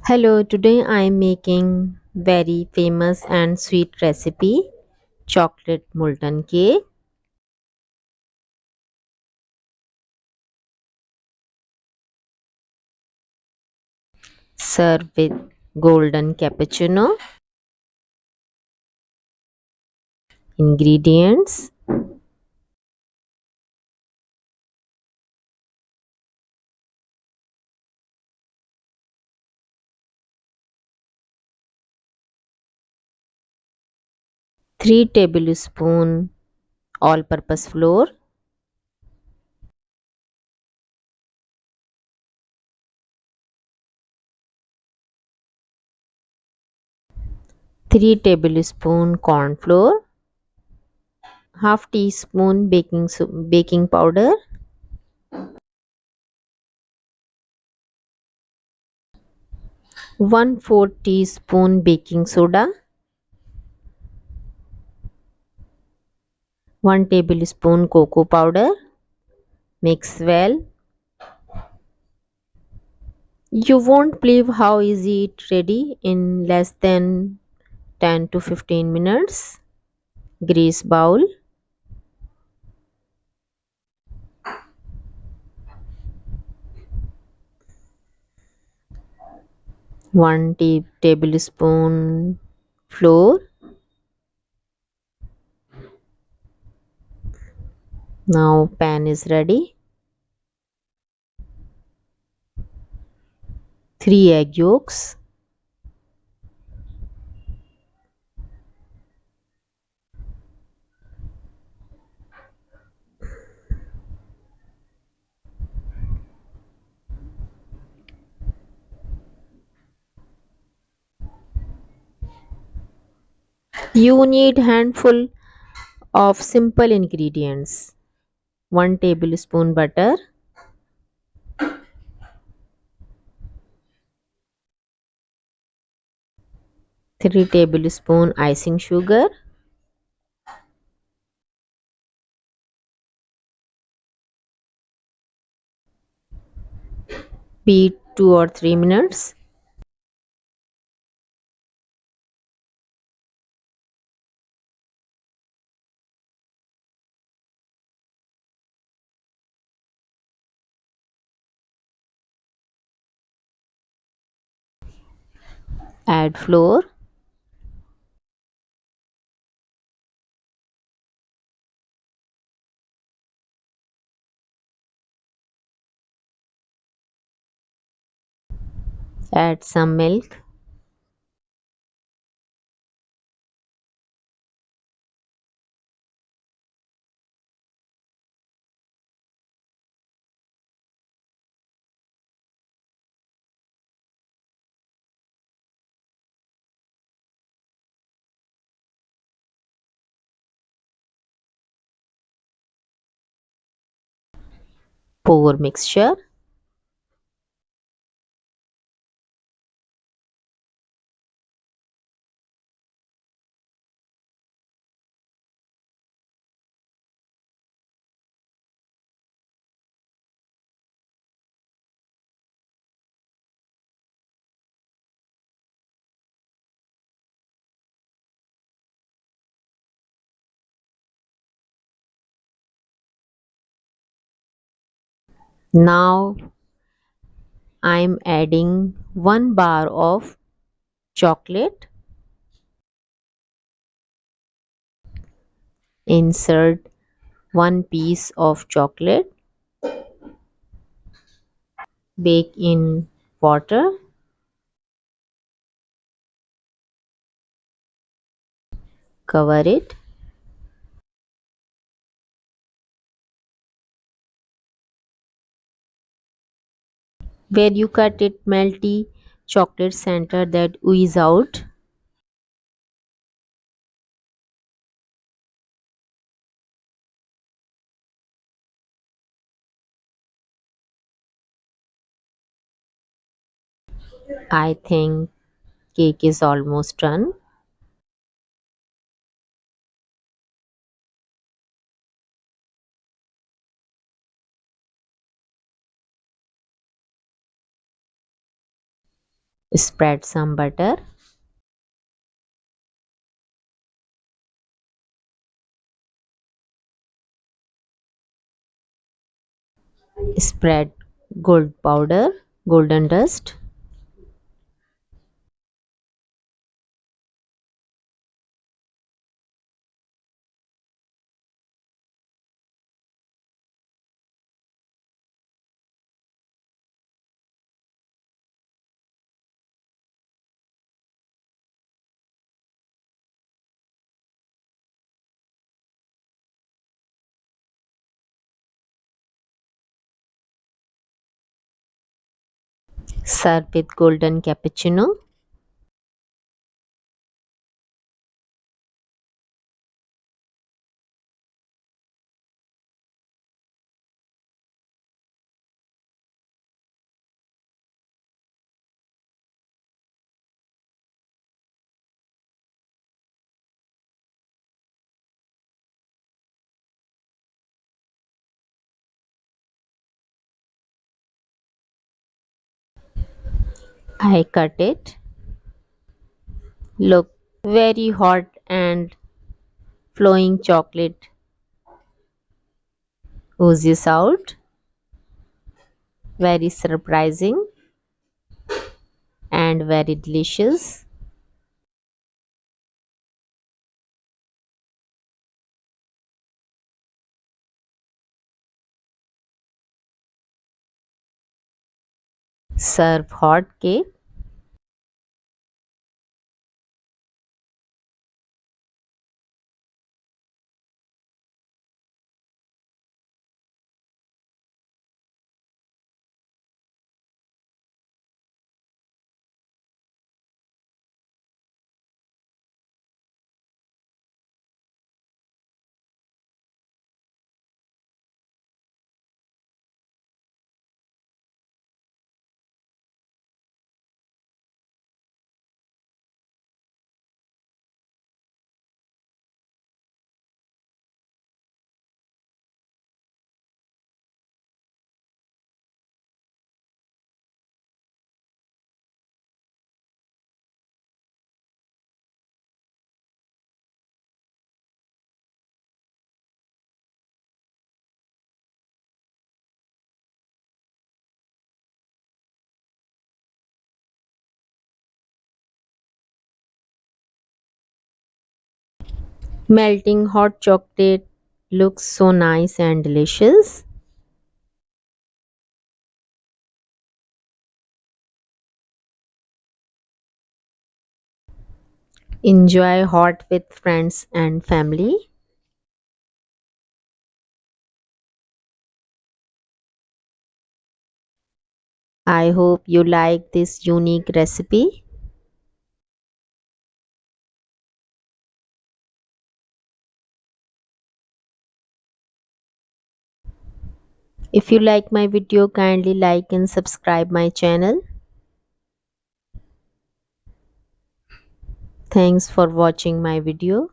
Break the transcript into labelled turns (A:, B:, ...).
A: Hello, today I am making very famous and sweet recipe chocolate molten cake. Serve with golden cappuccino. Ingredients: 3 tablespoon all purpose flour, 3 tablespoon corn flour, half teaspoon baking powder, 1/4 teaspoon baking soda, 1 tablespoon cocoa powder. Mix well. You won't believe how easy it ready in less than 10 to 15 minutes. Grease bowl, 1 tablespoon flour. Now pan is ready. 3 egg yolks, you need handful of simple ingredients. 1 tablespoon butter, 3 tablespoon icing sugar, beat 2 or 3 minutes. Add flour, add some milk, pour mixture. Now I'm adding 1 bar of chocolate. Insert 1 piece of chocolate. Bake in water. Cover it. Where you cut it, melty chocolate center that ooze out. I think cake is almost done. Spread some butter. Spread golden dust. Serve with golden cappuccino. I cut it. Look, very hot and flowing chocolate oozes out. Very surprising and very delicious. Serve hot cake. Melting hot chocolate looks so nice and delicious. Enjoy hot with friends and family. I hope you like this unique recipe. If you like my video, kindly like and subscribe my channel. Thanks for watching my video.